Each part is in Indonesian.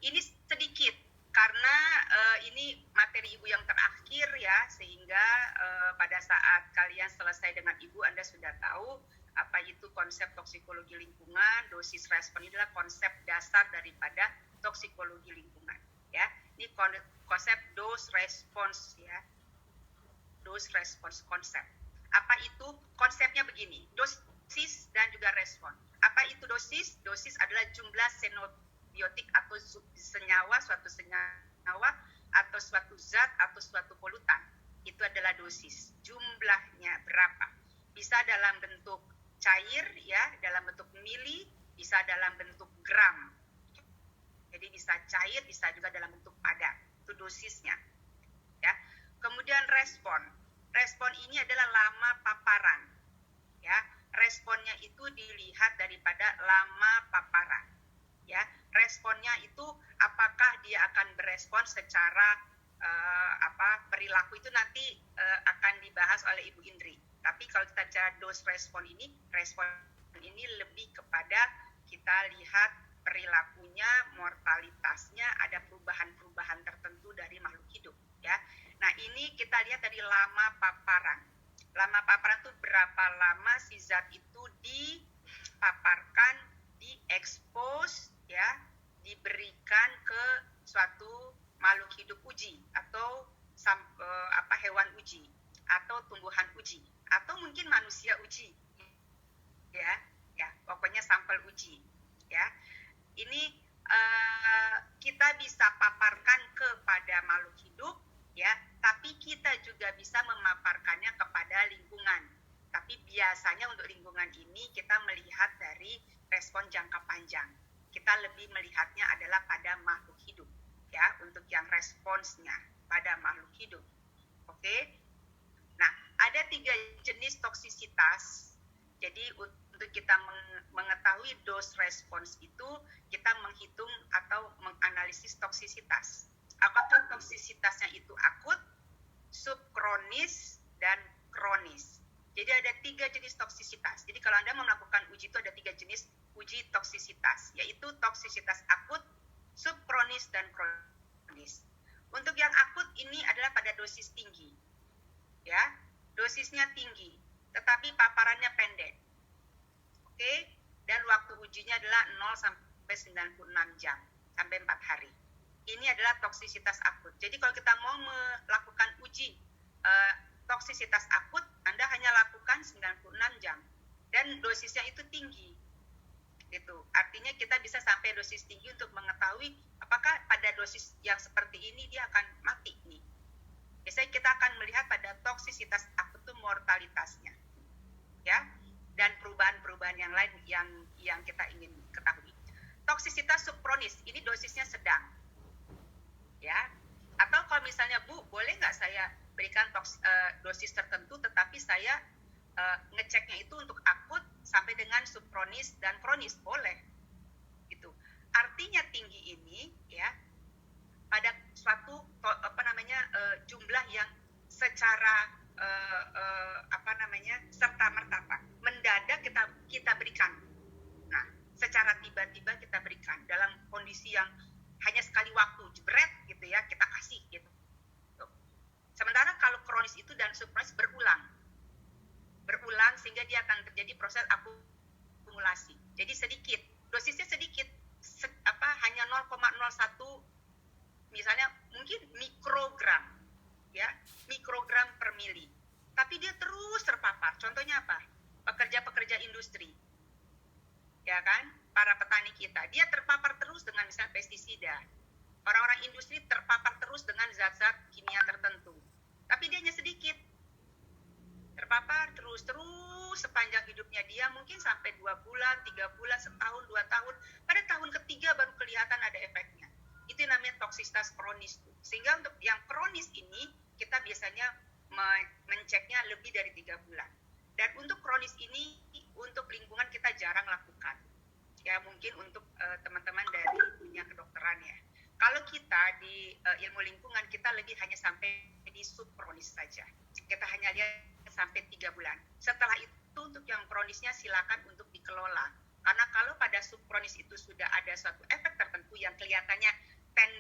Ini sedikit karena ini materi Ibu yang terakhir ya, sehingga pada saat kalian selesai dengan Ibu, Anda sudah tahu apa itu konsep toksikologi lingkungan. Dosis respon ini adalah konsep dasar daripada toksikologi lingkungan ya. Ini konsep dose response ya. Dose response konsep. Apa itu? Konsepnya begini, dosis dan juga respon. Apa itu dosis? Dosis adalah jumlah xenobiotik atau senyawa, suatu senyawa atau suatu zat atau suatu polutan. Itu adalah dosis. Jumlahnya berapa? Bisa dalam bentuk cair ya, dalam bentuk mili, bisa dalam bentuk gram. Jadi bisa cair, bisa juga dalam bentuk padat. Itu dosisnya. Ya. Kemudian respon. Respon ini adalah lama paparan. Ya, responnya itu dilihat daripada lama paparan. Ya, responnya itu apakah dia akan berespon secara perilaku, itu nanti akan dibahas oleh Ibu Indri. Tapi kalau kita bicara dose respon ini lebih kepada kita lihat perilakunya, mortalitasnya, ada perubahan-perubahan tertentu dari makhluk hidup ya. Nah, ini kita lihat dari lama paparan. Lama paparan itu berapa lama si zat itu dipaparkan, diekspos ya, diberikan ke suatu makhluk hidup uji atau hewan uji atau tumbuhan uji atau mungkin manusia uji ya pokoknya sampel uji ya. Ini kita bisa paparkan kepada makhluk hidup ya, tapi kita juga bisa memaparkannya kepada lingkungan. Tapi biasanya untuk lingkungan ini kita melihat dari respon jangka panjang. Kita lebih melihatnya adalah pada makhluk hidup ya, untuk yang responsnya pada makhluk hidup. Oke. Nah, ada 3 jenis toksisitas. Jadi untuk kita mengetahui dose response itu, kita menghitung atau menganalisis toksisitas. Apakah toksisitasnya itu akut, subkronis, dan kronis. Jadi ada 3 jenis toksisitas. Jadi kalau Anda mau melakukan uji itu ada 3 jenis uji toksisitas, yaitu toksisitas akut, subkronis, dan kronis. Untuk yang akut ini adalah pada dosis tinggi. Ya, dosisnya tinggi, tetapi paparannya pendek. Oke, dan waktu ujinya adalah 0 sampai 96 jam, sampai 4 hari. Ini adalah toksisitas akut. Jadi kalau kita mau melakukan uji toksisitas akut, Anda hanya lakukan 96 jam. Dan dosisnya itu tinggi. Gitu. Artinya kita bisa sampai dosis tinggi untuk mengetahui apakah pada dosis yang seperti ini dia akan mati nih. Biasanya kita akan melihat pada toksisitas akut itu mortalitasnya. Ya. Dan perubahan-perubahan yang lain yang kita ingin ketahui. Toksisitas subkronis, ini dosisnya sedang. Ya. Atau kalau misalnya, Bu, boleh nggak saya berikan dosis tertentu, tetapi saya ngeceknya itu untuk akut sampai dengan subkronis dan kronis, boleh. Gitu. Artinya tinggi ini ya pada suatu jumlah yang secara serta-merta mendadak kita berikan. Nah, secara tiba-tiba kita berikan dalam kondisi yang hanya sekali waktu jebret gitu ya, kita kasih gitu. Sementara kalau kronis itu dan subkronis berulang sehingga dia akan terjadi proses akumulasi. Jadi sedikit, dosisnya sedikit, hanya 0,01 misalnya mungkin mikrogram ya, mikrogram per mili. Tapi dia terus terpapar. Contohnya apa? Pekerja-pekerja industri. Ya kan? Para petani kita, dia terpapar terus dengan misalnya pestisida. Orang-orang industri terpapar terus dengan zat-zat kimia tertentu. Tapi dia hanya sedikit. Terpapar terus sepanjang hidupnya dia, mungkin sampai 2 bulan, 3 bulan, setahun, 2 tahun. Pada tahun ketiga baru kelihatan ada efeknya. Itu namanya toksisitas kronis. Sehingga untuk yang kronis ini, kita biasanya menceknya lebih dari 3 bulan. Dan untuk kronis ini, untuk lingkungan kita jarang lakukan. Ya mungkin untuk teman-teman dari dunia kedokteran ya. Kalau kita di ilmu lingkungan, kita lebih hanya sampai di subkronis saja. Kita hanya lihat sampai 3 bulan. Setelah itu untuk yang kronisnya silakan untuk dikelola. Karena kalau pada subkronis itu sudah ada suatu efek tertentu yang kelihatannya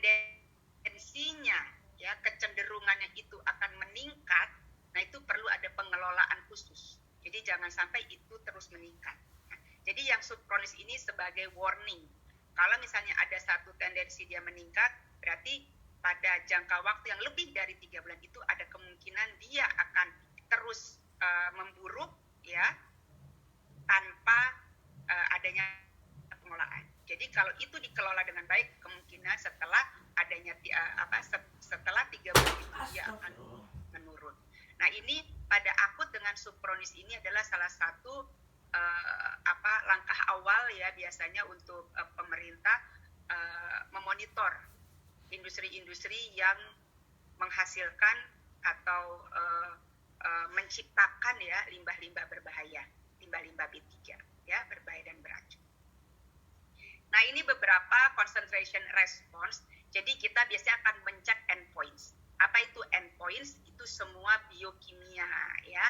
tendensinya ya kecenderungannya itu akan meningkat, nah itu perlu ada pengelolaan khusus. Jadi jangan sampai itu terus meningkat. Nah, jadi yang subkronis ini sebagai warning. Kalau misalnya ada satu tendensi dia meningkat, berarti pada jangka waktu yang lebih dari 3 bulan itu ada kemungkinan dia akan terus memburuk ya tanpa adanya pengelolaan. Jadi kalau itu dikelola dengan baik, kemungkinan setelah adanya setelah 3 bulan itu dia akan menurun. Nah ini pada akut dengan subkronis ini adalah salah satu langkah awal ya biasanya untuk pemerintah memonitor industri-industri yang menghasilkan atau menciptakan ya limbah-limbah berbahaya, limbah-limbah B3 ya berbahaya dan beracun. Nah ini beberapa concentration response. Jadi kita biasanya akan mencek endpoints. Apa itu endpoints? Itu semua biokimia ya,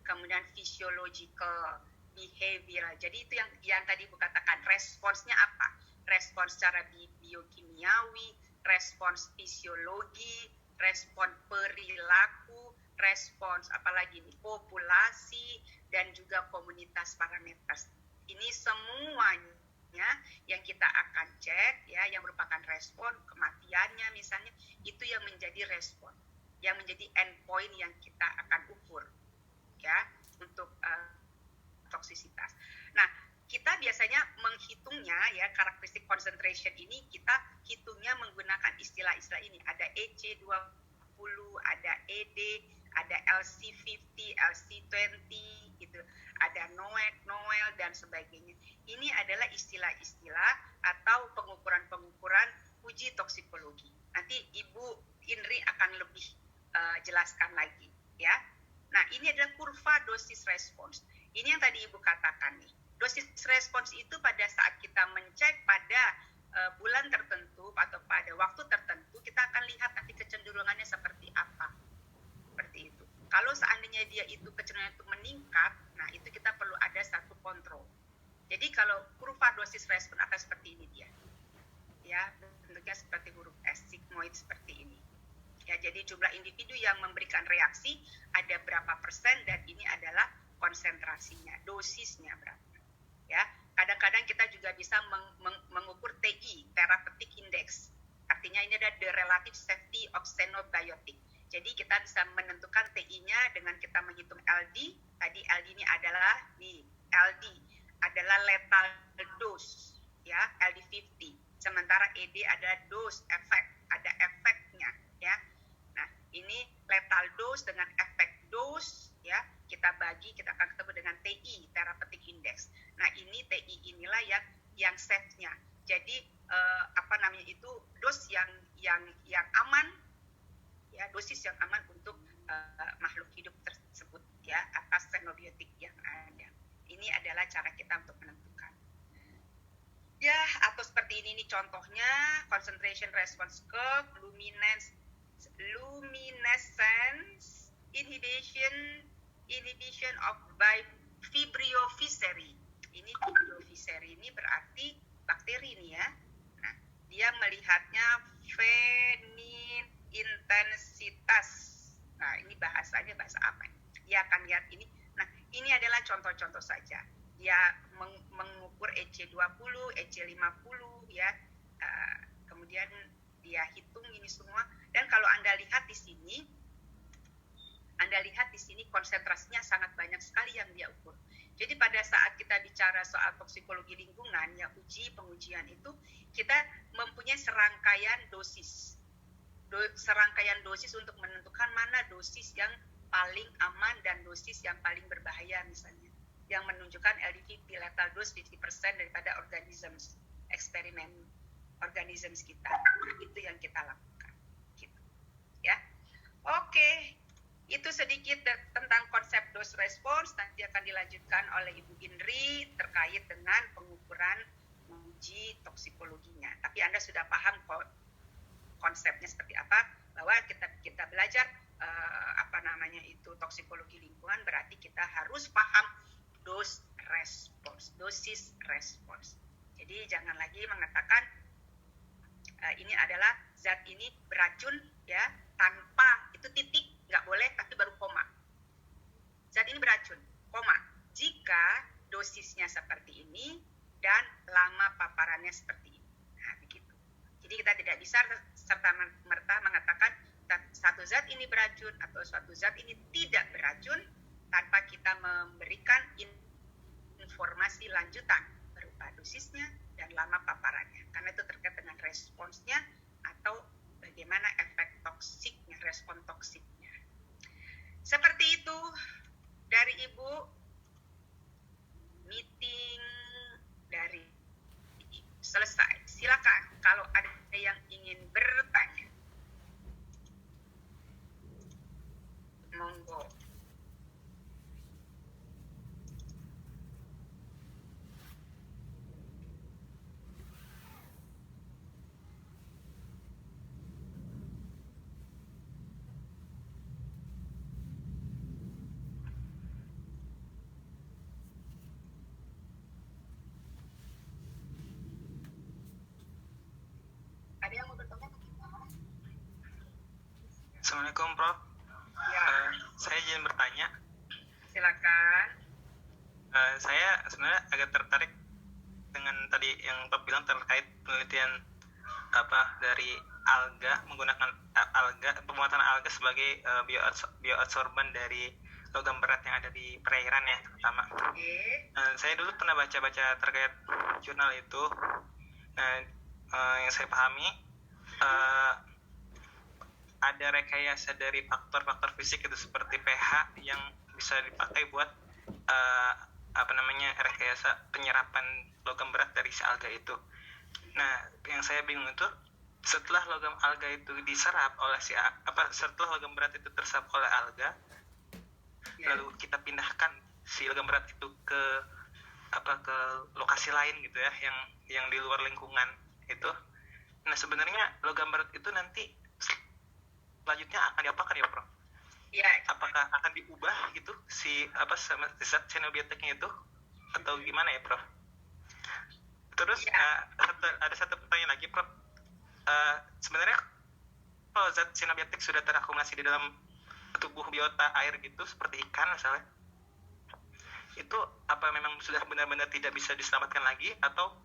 kemudian physiological, behavioral. Jadi itu yang tadi Bu katakan, responsnya apa? Respons secara biokimiawi, respons fisiologi, respons perilaku, respons apalagi nih populasi dan juga komunitas parameter. Ini semuanya yang kita akan cek ya, yang merupakan respon kematiannya misalnya, itu yang menjadi respon, yang menjadi endpoint yang kita akan ukur ya untuk toksisitas. Nah kita biasanya menghitungnya ya, karakteristik concentration ini kita hitungnya menggunakan istilah-istilah ini. Ada EC20, ada ED, ada LC50, LC20 gitu, ada NOEL dan sebagainya. Ini adalah istilah-istilah atau pengukuran-pengukuran uji toksikologi. Nanti Ibu Indri akan lebih jelaskan lagi ya. Nah ini adalah kurva dosis respons. Ini yang tadi Ibu katakan nih. Dosis respons itu pada saat kita mencek pada bulan tertentu atau pada waktu tertentu, kita akan lihat nanti kecenderungannya seperti apa. Seperti itu. Kalau seandainya dia itu kecenderungan itu meningkat, nah itu kita perlu ada satu kontrol. Jadi kalau kurva dosis respon akan seperti ini dia. Ya, bentuknya seperti huruf S, sigmoid seperti ini. Ya, jadi jumlah individu yang memberikan reaksi ada berapa persen dan ini adalah konsentrasinya, dosisnya berapa. Ya, kadang-kadang kita juga bisa mengukur TI, therapeutic index. Artinya ini adalah the relative safety of xenobiotic. Jadi kita bisa menentukan TI-nya dengan kita menghitung LD. Tadi LD ini adalah LD adalah lethal dose, ya LD50. Sementara ED adalah dose efek, ada efeknya, ya. Nah ini lethal dose dengan efek dose, ya kita bagi, kita akan ketemu dengan TI, therapeutic index. Nah ini TI inilah yang safe-nya. Jadi itu dos yang aman, ya dosis yang aman untuk makhluk hidup tersebut ya atas xenobiotik yang ada. Ini adalah cara kita untuk menentukan. Ya, atau seperti ini nih contohnya, concentration response curve, luminescence inhibition of Vibrio-Visceri. Ini Vibrio-Visceri ini berarti bakteri nih ya. Nah, dia melihatnya venin intensitas. Nah, ini bahasanya bahasa apa? Dia akan lihat ini. Nah, ini adalah contoh-contoh saja. Dia mengukur EC20, EC50 ya. Kemudian dia hitung ini semua. Dan kalau Anda lihat di sini konsentrasinya sangat banyak sekali yang dia ukur. Jadi pada saat kita bicara soal toksikologi lingkungan, ya pengujian itu kita mempunyai serangkaian dosis untuk menentukan mana dosis yang paling aman dan dosis yang paling berbahaya misalnya, yang menunjukkan LD50 lethal dose 50% daripada eksperimen organismes kita. Itu yang kita lakukan gitu ya. Oke, itu sedikit tentang konsep dose response. Nanti akan dilanjutkan oleh Ibu Indri terkait dengan pengukuran uji toksikologinya. Tapi Anda sudah paham kok konsepnya seperti apa, bahwa kita belajar toksikologi lingkungan, berarti kita harus paham dosis respons. Jadi jangan lagi mengatakan ini adalah zat ini beracun ya, tanpa itu titik, nggak boleh, tapi baru koma. Zat ini beracun, koma. Jika dosisnya seperti ini dan lama paparannya seperti ini. Nah, begitu. Jadi kita tidak bisa serta-merta mengatakan satu zat ini beracun atau suatu zat ini tidak beracun tanpa kita memberikan informasi lanjutan berupa dosisnya dan lama paparannya. Karena itu terkait dengan responsnya atau bagaimana efek toksiknya, respon toksiknya. Seperti itu dari Ibu, meeting dari Ibu selesai. Silakan kalau ada yang ingin bertanya. Monggo. Ada yang mau bertanya? Assalamualaikum Prof. Ya. Saya izin bertanya. Silakan. Saya sebenarnya agak tertarik dengan tadi yang Prof bilang terkait penelitian dari alga, menggunakan alga, pemuatan alga sebagai bioadsorban dari logam berat yang ada di perairan ya terutama. Saya dulu pernah baca-baca terkait jurnal itu. Yang saya pahami ada rekayasa dari faktor-faktor fisik itu seperti pH yang bisa dipakai buat rekayasa penyerapan logam berat dari si alga itu. Nah, yang saya bingung itu setelah logam alga itu diserap oleh setelah logam berat itu terserap oleh alga, lalu kita pindahkan si logam berat itu ke lokasi lain gitu ya, yang di luar lingkungan itu. Nah, sebenarnya logam berat itu nanti selanjutnya akan diapakan ya, Prof? Ya. Apakah akan diubah gitu si zat xenobiotiknya itu atau gimana ya, Prof? Terus ada satu pertanyaan lagi, Prof. Sebenarnya kalau zat xenobiotik sudah terakumulasi di dalam tubuh biota air gitu seperti ikan misalnya, itu apa memang sudah benar-benar tidak bisa diselamatkan lagi, atau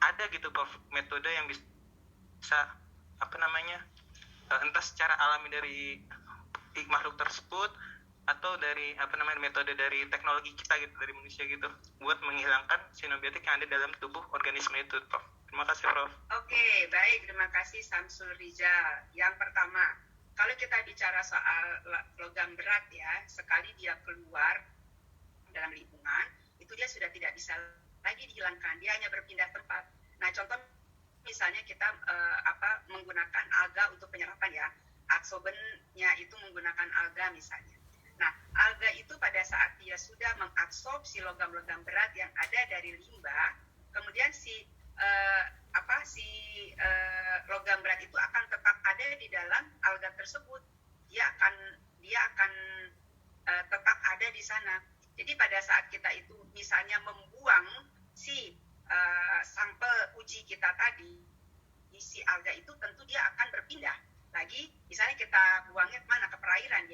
ada gitu, Prof, metode yang bisa entah secara alami dari makhluk tersebut atau dari metode dari teknologi kita gitu, dari manusia gitu, buat menghilangkan xenobiotik yang ada dalam tubuh organisme itu, Prof. Terima kasih, Prof. Oke, baik, terima kasih Samsul Rizal. Yang pertama, kalau kita bicara soal logam berat ya, sekali dia keluar dalam lingkungan, itu dia sudah tidak bisa lagi dihilangkan, dia hanya berpindah tempat. Nah, contoh misalnya kita menggunakan alga untuk penyerapan ya, adsorbennya itu menggunakan alga misalnya. Nah, alga itu pada saat dia sudah mengabsorpsi logam-logam berat yang ada dari limbah, kemudian logam berat itu akan tetap ada di dalam alga tersebut. Dia akan tetap ada di sana. Jadi pada saat kita itu misalnya membuang si sampel uji kita tadi, si alga itu tentu dia akan berpindah lagi. Misalnya kita buangnya kemana? Ke perairan.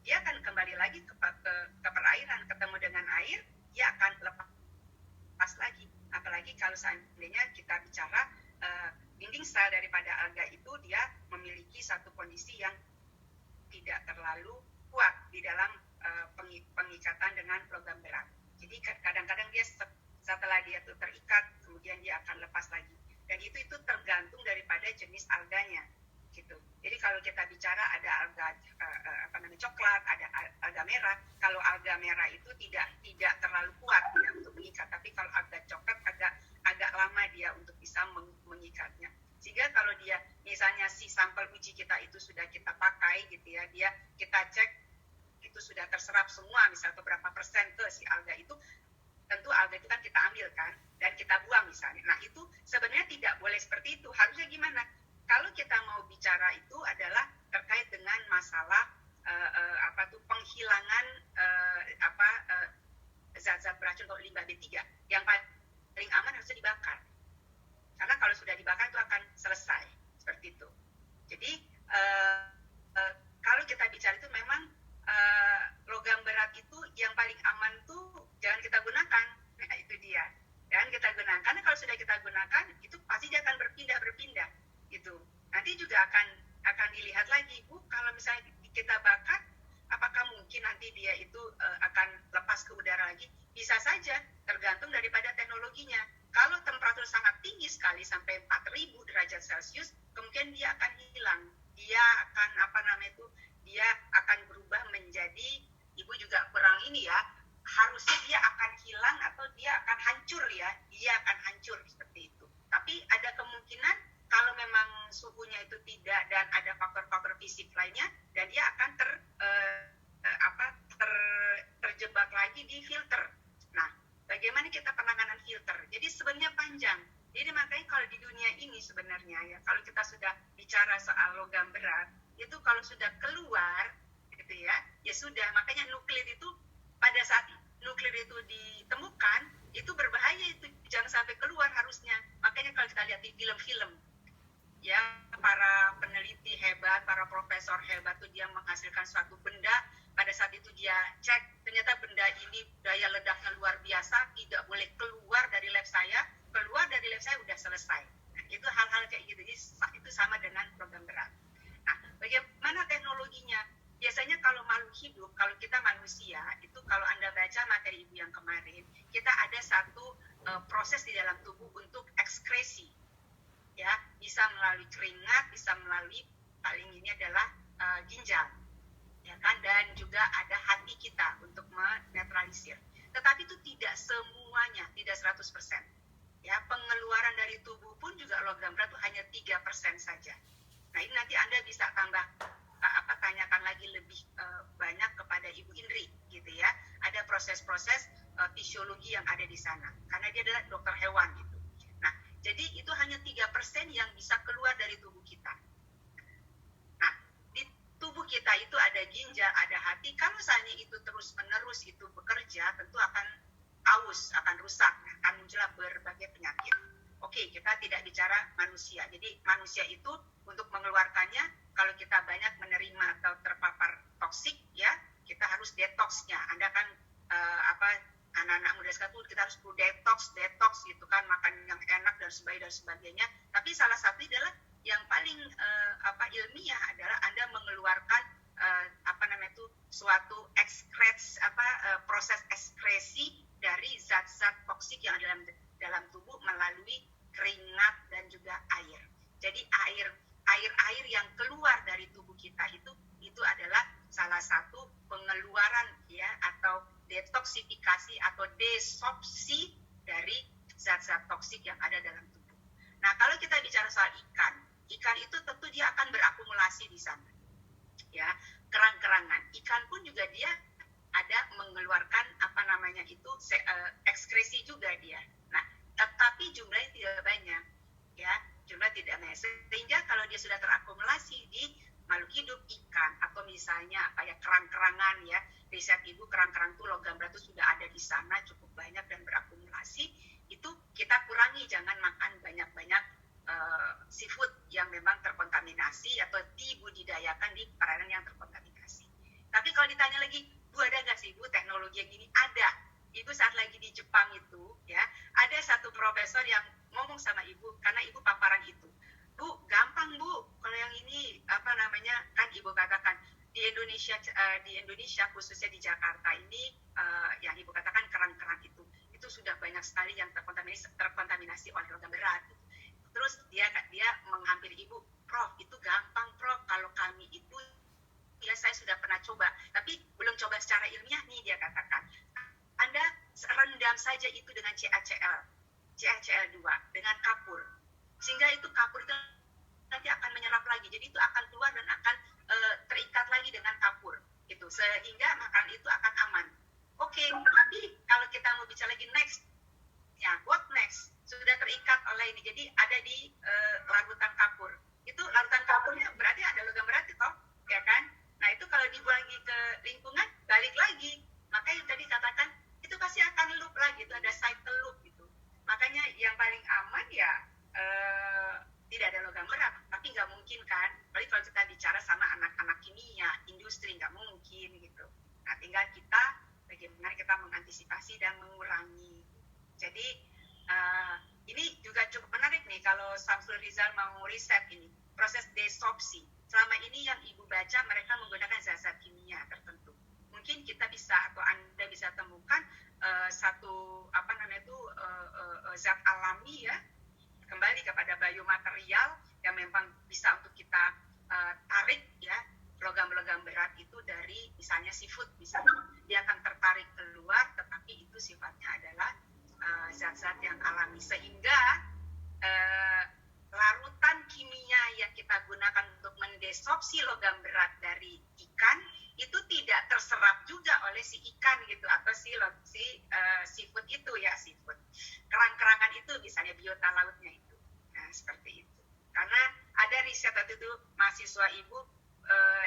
Dia akan kembali lagi ke perairan, ketemu dengan air, dia akan lepas lagi. Apalagi kalau seandainya kita bicara dinding sel daripada alga itu, dia memiliki satu kondisi yang tidak terlalu kuat di dalam pengikatan dengan logam berat. Jadi kadang-kadang dia setelah dia tuh terikat, kemudian dia akan lepas lagi. Dan itu tergantung daripada jenis alganya, gitu. Jadi kalau kita bicara ada alga coklat, ada alga merah. Kalau alga merah itu tidak terlalu kuat ya untuk mengikat, tapi kalau alga coklat agak lama dia untuk bisa mengikatnya. Sehingga kalau dia misalnya si sampel uji kita itu sudah kita pakai gitu ya, kita cek itu sudah terserap semua, misalnya beberapa persen ke si alga itu, tentu alga itu kan kita ambil kan dan kita buang misalnya. Nah, itu sebenarnya tidak boleh seperti itu. Harusnya gimana? Kalau kita mau bicara itu adalah terkait dengan masalah penghilangan zat-zat beracun juga akan dilihat lagi, kalau misalnya kita bakar, apakah mungkin nanti dia itu akan lepas ke udara lagi? Bisa saja, tergantung daripada teknologinya. Kalau temperatur sangat tinggi sekali sampai 4000 derajat Celcius, kemungkinan dia akan hilang. Dia akan dia akan berubah menjadi, Ibu juga kurang ini ya, harusnya dia akan hilang atau dia akan hancur ya, dia akan hancur seperti itu. Tapi ada kemungkinan kalau memang suhunya itu tidak dan ada faktor-faktor fisik lainnya, dan dia akan terjebak lagi di filter. Nah, bagaimana kita penanganan filter? Jadi sebenarnya panjang. Jadi makanya kalau di dunia ini sebenarnya ya, kalau kita sudah bicara soal logam berat, itu kalau sudah keluar gitu ya, ya sudah. Makanya nuklir itu pada saat nuklir itu ditemukan, itu berbahaya, itu jangan sampai keluar harusnya. Makanya kalau kita lihat di film-film, ya para peneliti hebat, para profesor hebat tuh dia menghasilkan suatu benda, pada saat itu dia cek, ternyata benda ini daya ledaknya luar biasa, tidak boleh keluar dari lab saya udah selesai. Nah, itu hal-hal kayak gitu, jadi itu sama dengan logam berat. Nah, bagaimana teknologinya? Biasanya kalau makhluk hidup, kalau kita manusia, itu kalau Anda baca materi Ibu yang kemarin, kita ada satu proses di dalam tubuh untuk ekskresi. Ya, bisa melalui keringat, bisa melalui paling ini adalah ginjal, ya kan, dan juga ada hati kita untuk menetralisir. Tetapi itu tidak semuanya, tidak 100%. Ya, pengeluaran dari tubuh pun juga logam berat itu hanya 3% saja. Nah, ini nanti Anda bisa tambah tanyakan lagi lebih banyak kepada Ibu Indri gitu ya. Ada proses-proses fisiologi yang ada di sana karena dia adalah dokter hewan gitu. Nah, jadi itu hanya 3% yang bisa keluar dari tubuh kita. Nah, di tubuh kita itu ada ginjal, ada hati. Kalau misalnya itu terus-menerus itu bekerja, tentu akan aus, akan rusak, akan muncullah berbagai penyakit. Oke, kita tidak bicara manusia. Jadi manusia itu untuk mengeluarkannya, kalau kita banyak menerima atau terpapar toksik, ya kita harus detoxnya. Anda kan anak-anak muda sekarang tuh kita harus perlu detox gitu kan, makan yang enak dan sebagainya. Tapi salah satu adalah yang paling ilmiah adalah Anda mengeluarkan suatu proses ekskresi dari zat-zat toksik yang ada dalam tubuh melalui keringat dan juga air. Jadi air yang keluar dari tubuh kita itu adalah salah satu pengeluaran ya, atau detoksifikasi atau desorpsi dari zat-zat toksik yang ada dalam tubuh. Nah, kalau kita bicara soal ikan itu tentu dia akan berakumulasi di sana. Ya, kerang-kerangan. Ikan pun juga dia ada mengeluarkan ekskresi juga dia. Nah, tetapi jumlahnya tidak banyak. Ya, jumlah tidak banyak. Sehingga kalau dia sudah terakumulasi di makhluk hidup, ikan atau misalnya kerang-kerangan ya, riset Ibu kerang-kerang itu logam berat itu sudah ada di sana cukup banyak dan berakumulasi, itu kita kurangi, jangan makan banyak-banyak seafood yang memang terkontaminasi atau dibudidayakan di perairan yang terkontaminasi. Tapi kalau ditanya lagi, Bu ada nggak sih Bu teknologi yang gini? Ada. Ibu saat lagi di Jepang itu ya, ada satu profesor yang ngomong sama Ibu karena Ibu paparan itu. Bu, gampang Bu, kalau yang ini kan Ibu katakan di Indonesia khususnya di Jakarta ini yang Ibu katakan kerang-kerang itu sudah banyak sekali yang terkontaminasi oleh logam berat. Terus dia menghampiri Ibu, Prof, itu gampang Prof, kalau kami itu ya saya sudah pernah coba, tapi belum coba secara ilmiah nih, dia katakan. Anda rendam saja itu dengan CaCl2 dengan kapur, sehingga itu kapur itu nanti akan menyerap lagi, jadi itu akan keluar dan akan terikat lagi dengan kapur gitu, sehingga makanan itu akan aman. Oke, tapi kalau kita mau bicara lagi next, ya what next, sudah terikat oleh ini, jadi ada di larutan kapur, itu larutan kapurnya berarti ada logam berat itu, ya kan? Nah itu kalau dibuang ke lingkungan balik lagi, maka yang tadi katakan itu pasti akan loop lagi, itu ada cycle loop gitu. Makanya yang paling aman ya tidak ada logam berat, tapi nggak mungkin kan, apalagi kalau kita bicara sama anak-anak kimia, industri, nggak mungkin gitu. Nah tinggal kita bagaimana kita mengantisipasi dan mengurangi. Jadi ini juga cukup menarik nih kalau Samsul Rizal mau riset ini. proses desorpsi. Selama ini yang Ibu baca mereka menggunakan zat-zat kimia tertentu. Mungkin kita bisa atau Anda bisa temukan satu zat alami ya, kembali kepada biomaterial yang memang bisa untuk kita tarik ya, logam-logam berat itu dari misalnya seafood, misalnya dia akan tertarik keluar, tetapi itu sifatnya adalah zat-zat yang alami, sehingga larutan kimia yang kita gunakan untuk mendesorpsi logam berat dari ikan itu tidak terserap juga oleh si ikan gitu, atau si seafood itu ya, seafood kerang-kerangan itu misalnya, biota lautnya itu. Nah seperti itu, karena ada riset waktu itu mahasiswa Ibu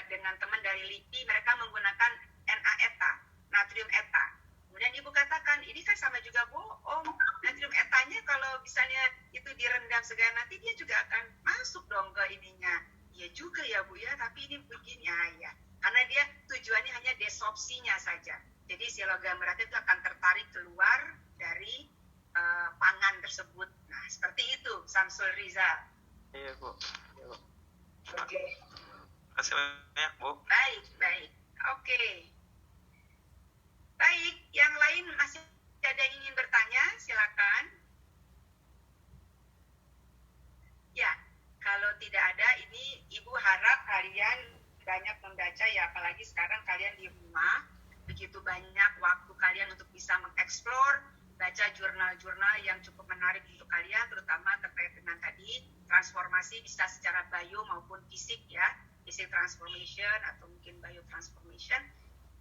dengan teman dari LIPI, mereka menggunakan NaETA, natrium eta. Kemudian Ibu katakan, ini kan sama juga bohong. Natrium etanya kalau misalnya itu direndam segala, nanti dia juga akan masuk dong ke ininya. Ya juga ya Bu ya, tapi ini begini ya. Karena dia tujuannya hanya desorpsinya saja. Jadi si logam berat itu akan tertarik keluar dari pangan tersebut. Nah seperti itu, Samsul Rizal. Iya Bu. Oke. Terima kasih banyak Bu. Baik. Oke. Baik, yang lain masih ada yang ingin bertanya, silakan. Ya, kalau tidak ada, ini Ibu harap kalian banyak membaca ya, apalagi sekarang kalian di rumah, begitu banyak waktu kalian untuk bisa mengeksplor, baca jurnal-jurnal yang cukup menarik untuk kalian, terutama terkait dengan tadi transformasi bisa secara bio maupun fisik ya, fisik transformation atau mungkin biotransformation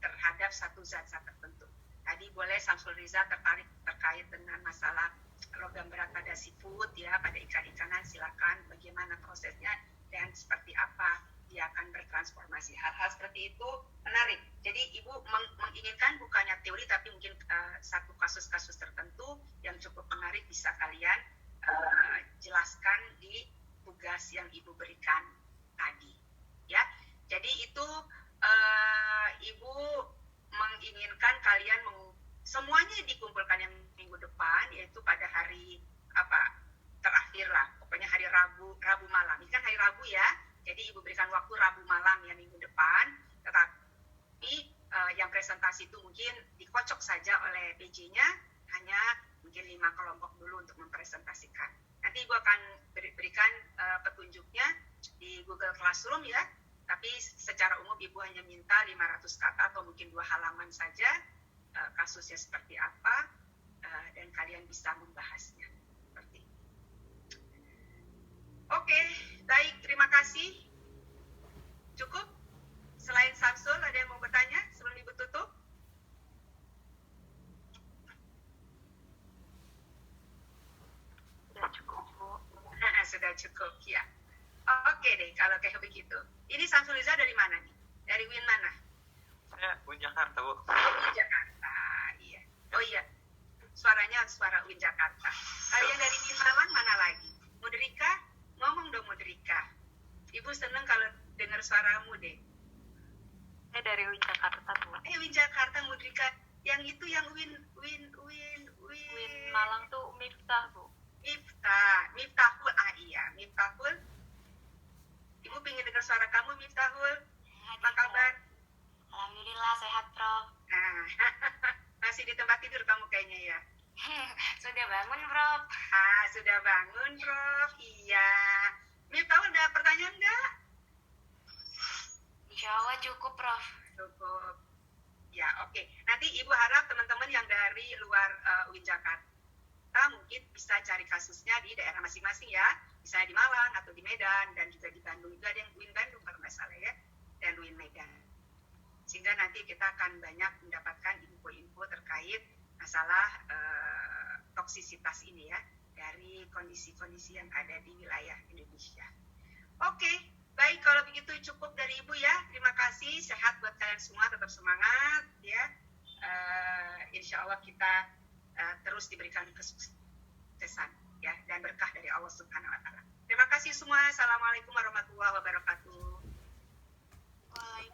terhadap satu zat-zat tertentu. Tadi boleh Samsul Riza tertarik terkait dengan masalah logam berat pada seafood ya, pada ikan-ikanan, silakan bagaimana prosesnya dan seperti apa dia akan bertransformasi. Hal-hal seperti itu menarik. Jadi Ibu menginginkan bukannya teori tapi mungkin satu kasus-kasus tertentu yang cukup menarik bisa kalian jelaskan di tugas yang Ibu berikan tadi. Ya, jadi itu Ibu menginginkan kalian semuanya dikumpulkan yang minggu depan, yaitu pada hari terakhir lah, pokoknya hari Rabu malam. Ini kan hari Rabu ya, jadi Ibu berikan waktu Rabu malam ya minggu depan. Tetapi yang presentasi itu mungkin dikocok saja oleh PJ-nya, hanya mungkin 5 kelompok dulu untuk mempresentasikan. Nanti Ibu akan berikan petunjuknya di Google Classroom ya. Tapi secara umum Ibu hanya minta 500 kata atau mungkin 2 halaman saja, kasusnya seperti apa, dan kalian bisa membahasnya. Seperti itu. Oke, baik, terima kasih. Cukup? Selain Samsul, ada yang mau bertanya sebelum Ibu tutup? Sudah cukup, Bu. Sudah cukup, ya. Oke deh, kalau kayak begitu. Ini Samsul Riza dari mana nih? Dari Win mana? Saya Win Jakarta, Bu. Win Jakarta, iya. Oh iya, suaranya suara Win Jakarta. Kalian dari Win Malang mana lagi? Mudrika? Ngomong dong Mudrika. Ibu seneng kalau dengar suaramu deh. Saya dari Win Jakarta, Bu. Win Jakarta, Mudrika. Yang itu yang Win Malang tuh Miftah, Bu. Miftahul, iya, Miftahul. Ibu pengen dengar suara kamu, Miftahul. Apa kabar? Alhamdulillah sehat, Prof. Masih di tempat tidur kamu kayaknya ya? Sudah bangun, Prof. Sudah bangun, Prof. Iya. Miftahul ada pertanyaan nggak? Insya Allah cukup, Prof. Cukup. Ya, oke. Nanti Ibu harap teman-teman yang dari luar UIN Jakarta mungkin bisa cari kasusnya di daerah masing-masing ya. Misalnya di Malang atau di Medan, dan juga di Bandung juga ada yang UIN Bandung kalau nggak salah ya, dan UIN Medan. Sehingga nanti kita akan banyak mendapatkan info-info terkait masalah toksisitas ini ya, dari kondisi-kondisi yang ada di wilayah Indonesia. Oke, baik, kalau begitu cukup dari Ibu ya. Terima kasih, sehat buat kalian semua, tetap semangat ya. Insya Allah kita terus diberikan kesuksesan ya, dan berkah dari Allah Subhanahu wa Ta'ala. Terima kasih semua. Assalamualaikum warahmatullahi wabarakatuh.